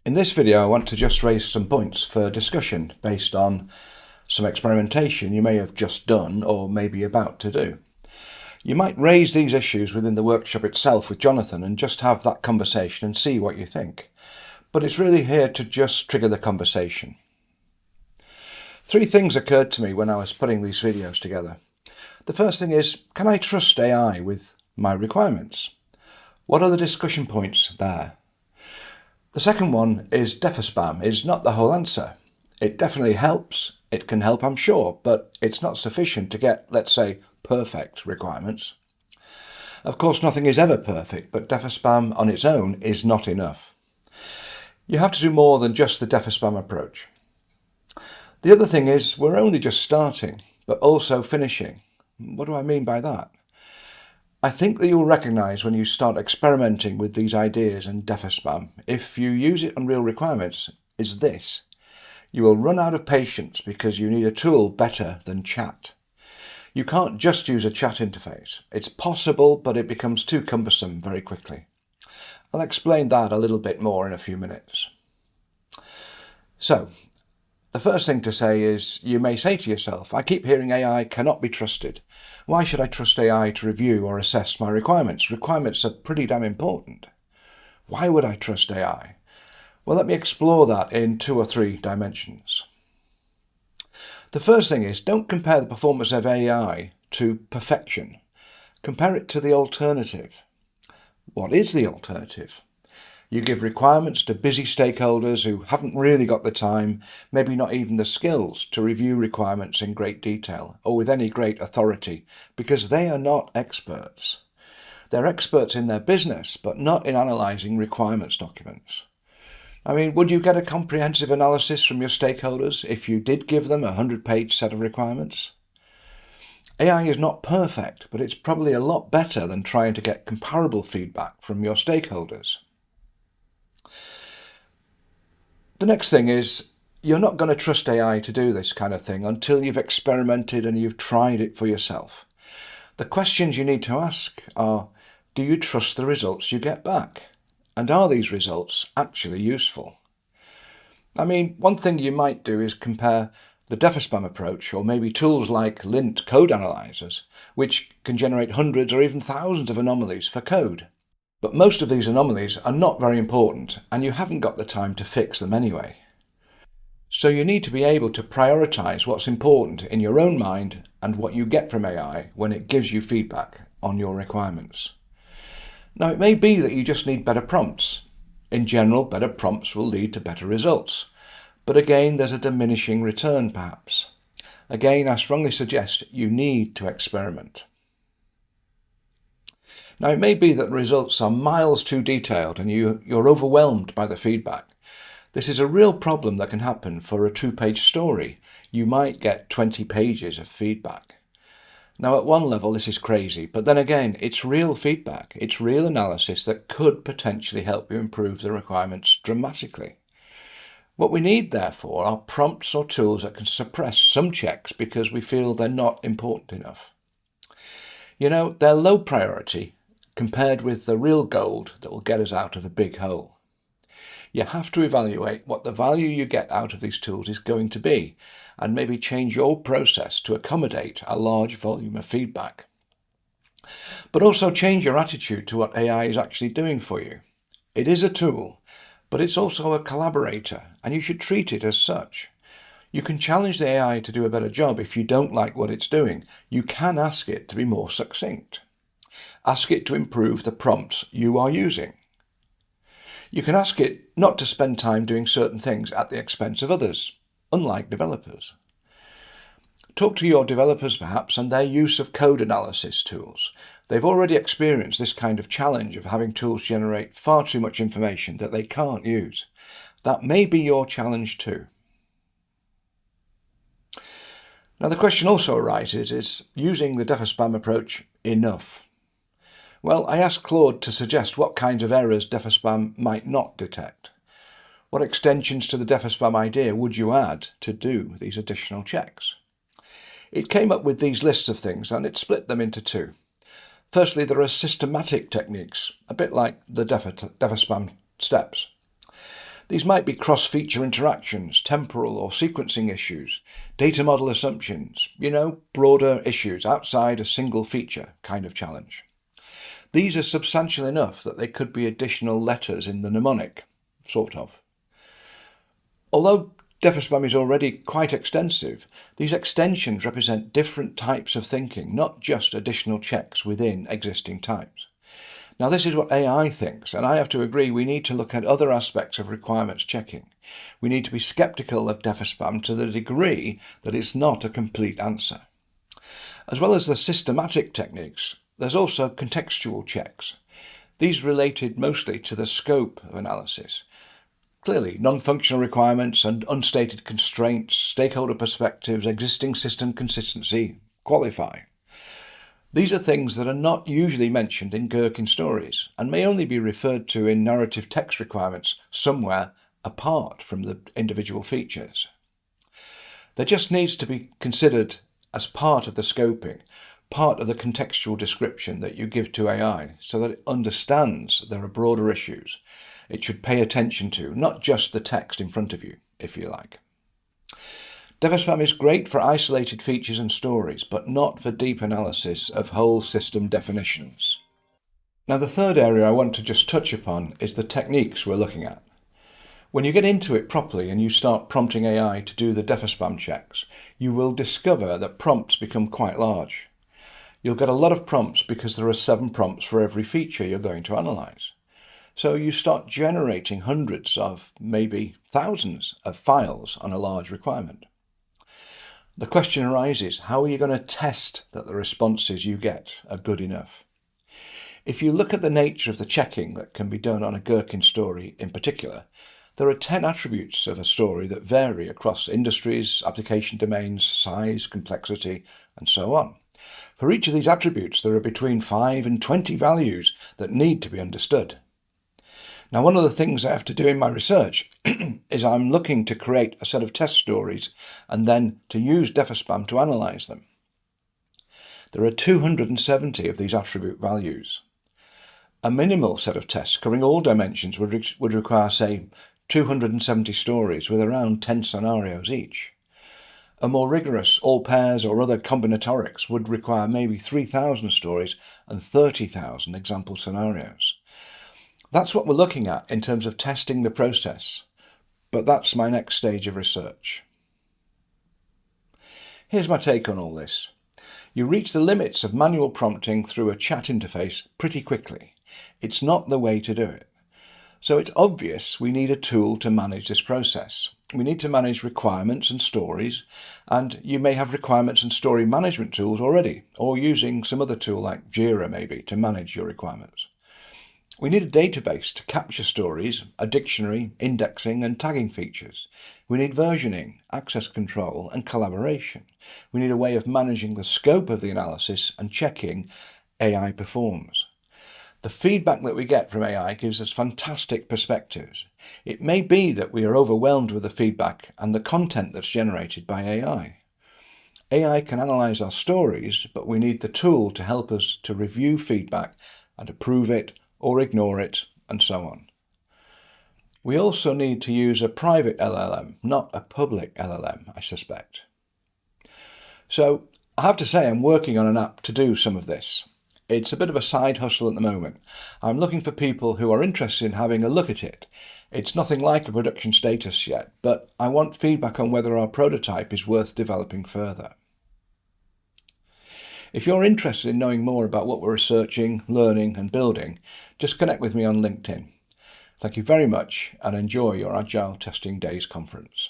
In this video I want to just raise some points for discussion based on some experimentation you may have just done or may be about to do. You might raise these issues within the workshop itself with Jonathan and just have that conversation and see what you think. But it's really here to just trigger the conversation. Three things occurred to me when I was putting these videos together. The first thing is, can I trust AI with my requirements? What are the discussion points there? The second one is DeFOSPAM is not the whole answer. It definitely helps. It can help, I'm sure, but it's not sufficient to get, let's say, perfect requirements. Of course, nothing is ever perfect, but DeFOSPAM on its own is not enough. You have to do more than just the DeFOSPAM approach. The other thing is, we're only just starting, but also finishing. What do I mean by that? I think that you'll recognise when you start experimenting with these ideas and DeFOSPAM, if you use it on real requirements, is this. You will run out of patience because you need a tool better than chat. You can't just use a chat interface. It's possible, but it becomes too cumbersome very quickly. I'll explain that a little bit more in a few minutes. So, the first thing to say is, you may say to yourself, I keep hearing AI cannot be trusted. Why should I trust AI to review or assess my requirements? Requirements are pretty damn important. Why would I trust AI? Well, let me explore that in 2 or 3 dimensions. The first thing is, don't compare the performance of AI to perfection. Compare it to the alternative. What is the alternative? You give requirements to busy stakeholders who haven't really got the time, maybe not even the skills, to review requirements in great detail or with any great authority, because they are not experts. They're experts in their business, but not in analysing requirements documents. I mean, would you get a comprehensive analysis from your stakeholders if you did give them a 100-page set of requirements? AI is not perfect, but it's probably a lot better than trying to get comparable feedback from your stakeholders. The next thing is, you're not going to trust AI to do this kind of thing until you've experimented and you've tried it for yourself. The questions you need to ask are, do you trust the results you get back? And are these results actually useful? I mean, one thing you might do is compare the DeFOSPAM approach, or maybe tools like lint code analyzers, which can generate hundreds or even thousands of anomalies for code. But most of these anomalies are not very important, and you haven't got the time to fix them anyway. So you need to be able to prioritise what's important in your own mind and what you get from AI when it gives you feedback on your requirements. Now, it may be that you just need better prompts. In general, better prompts will lead to better results. But again, there's a diminishing return perhaps. Again, I strongly suggest you need to experiment. Now, it may be that the results are miles too detailed and you're overwhelmed by the feedback. This is a real problem that can happen for a 2-page story. You might get 20 pages of feedback. Now, at one level, this is crazy, but then again, it's real feedback. It's real analysis that could potentially help you improve the requirements dramatically. What we need, therefore, are prompts or tools that can suppress some checks because we feel they're not important enough. You know, they're low priority compared with the real gold that will get us out of a big hole. You have to evaluate what the value you get out of these tools is going to be, and maybe change your process to accommodate a large volume of feedback. But also change your attitude to what AI is actually doing for you. It is a tool, but it's also a collaborator, and you should treat it as such. You can challenge the AI to do a better job if you don't like what it's doing. You can ask it to be more succinct. Ask it to improve the prompts you are using. You can ask it not to spend time doing certain things at the expense of others, unlike developers. Talk to your developers perhaps and their use of code analysis tools. They've already experienced this kind of challenge of having tools generate far too much information that they can't use. That may be your challenge too. Now, the question also arises, is using the DeFOSPAM approach enough? Well, I asked Claude to suggest what kinds of errors DeFOSPAM might not detect. What extensions to the DeFOSPAM idea would you add to do these additional checks? It came up with these lists of things and it split them into 2. Firstly, there are systematic techniques, a bit like the DeFOSPAM steps. These might be cross-feature interactions, temporal or sequencing issues, data model assumptions, broader issues outside a single feature kind of challenge. These are substantial enough that they could be additional letters in the mnemonic, sort of. Although DeFOSPAM is already quite extensive, these extensions represent different types of thinking, not just additional checks within existing types. Now, this is what AI thinks, and I have to agree we need to look at other aspects of requirements checking. We need to be sceptical of DeFOSPAM to the degree that it's not a complete answer. As well as the systematic techniques, there's also contextual checks. These related mostly to the scope of analysis. Clearly, non-functional requirements and unstated constraints, stakeholder perspectives, existing system consistency qualify. These are things that are not usually mentioned in Gherkin stories and may only be referred to in narrative text requirements somewhere apart from the individual features. There just needs to be considered as part of the scoping, part of the contextual description that you give to AI so that it understands there are broader issues it should pay attention to, not just the text in front of you, if you like. DeFOSPAM is great for isolated features and stories, but not for deep analysis of whole system definitions. Now, the third area I want to just touch upon is the techniques we're looking at. When you get into it properly and you start prompting AI to do the DeFOSPAM checks, you will discover that prompts become quite large. You'll get a lot of prompts because there are 7 prompts for every feature you're going to analyze. So you start generating hundreds of, maybe thousands of files on a large requirement. The question arises, how are you going to test that the responses you get are good enough? If you look at the nature of the checking that can be done on a Gherkin story in particular, there are 10 attributes of a story that vary across industries, application domains, size, complexity, and so on. For each of these attributes, there are between 5 and 20 values that need to be understood. Now, one of the things I have to do in my research is I'm looking to create a set of test stories and then to use DeFOSPAM to analyze them. There are 270 of these attribute values. A minimal set of tests covering all dimensions would require, say, 270 stories with around 10 scenarios each. A more rigorous all pairs or other combinatorics would require maybe 3,000 stories and 30,000 example scenarios. That's what we're looking at in terms of testing the process, but that's my next stage of research. Here's my take on all this. You reach the limits of manual prompting through a chat interface pretty quickly. It's not the way to do it. So it's obvious we need a tool to manage this process. We need to manage requirements and stories, and you may have requirements and story management tools already, or using some other tool like Jira maybe to manage your requirements. We need a database to capture stories, a dictionary, indexing and tagging features. We need versioning, access control and collaboration. We need a way of managing the scope of the analysis and checking AI performs. The feedback that we get from AI gives us fantastic perspectives. It may be that we are overwhelmed with the feedback and the content that's generated by AI. AI can analyze our stories, but we need the tool to help us to review feedback and approve it or ignore it, and so on. We also need to use a private LLM, not a public LLM, I suspect. So I have to say I'm working on an app to do some of this. It's a bit of a side hustle at the moment. I'm looking for people who are interested in having a look at it. It's nothing like a production status yet, but I want feedback on whether our prototype is worth developing further. If you're interested in knowing more about what we're researching, learning and building, just connect with me on LinkedIn. Thank you very much and enjoy your Agile Testing Days conference.